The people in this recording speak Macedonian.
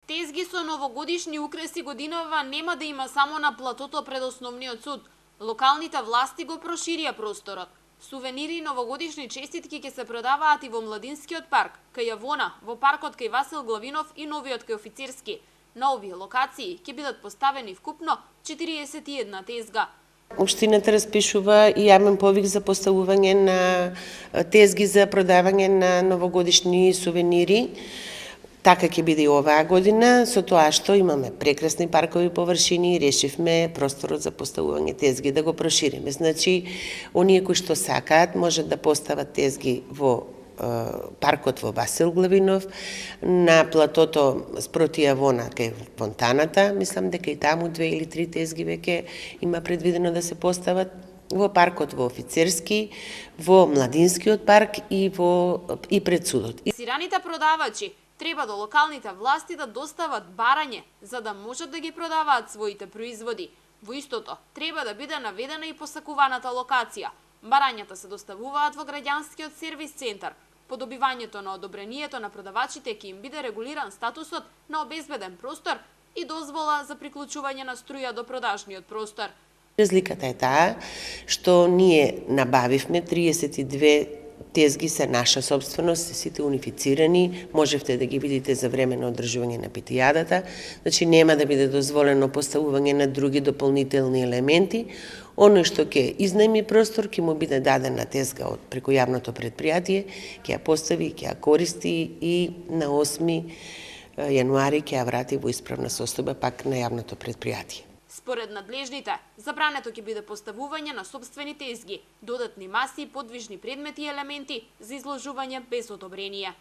Тезги со новогодишни украси годинава нема да има само на платото пред основниот суд. Локалните власти го проширија просторот. Сувенири и новогодишни честитки ќе се продаваат и во Младинскиот парк, кај Јавона, во паркот кај Васил Главинов и новиот кај Официрски. На овие локации ќе бидат поставени вкупно 41 тезга. Општината распишува и јавен повик за поставување на тезги за продавање на новогодишни сувенири. Така ќе биде и оваа година, со тоа што имаме прекрасни паркови површини и решивме просторот за поставување тезги да го прошириме. Значи, оние кои што сакаат можат да постават тезги во паркот во Васил Главинов, на платото спроти Јавона кај фонтаната, мислам дека и таму 2 или 3 тезги веќе има предвидено да се постават, во паркот во Офицерски, во Младинскиот парк и пред судот. Сираните продавачи треба до локалните власти да достават барање за да можат да ги продаваат своите производи. Во истото треба да биде наведена и посакуваната локација. Барањата се доставуваат во граѓанскиот сервис центар. По добивањето на одобрението на продавачите ќе им биде регулиран статусот на обезбеден простор и дозвола за приклучување на струја до продажниот простор. Разликата е таа што ние набавивме 32 тезги се наша собственост, сите унифицирани, можевте да ги видите за време на одржување на питијадата, значи нема да биде дозволено поставување на други дополнителни елементи. Оно што ќе изнајми простор, ќе му биде дадена тезга од преку јавното предпријатие, ќе ја постави, ќе ја користи и на 8 јануари ќе ја врати во исправна состојба пак на јавното предпријатие. Според надлежните, забрането ќе биде поставување на сопствени тезги, додатни маси, подвижни предмети и елементи за изложување без одобрение.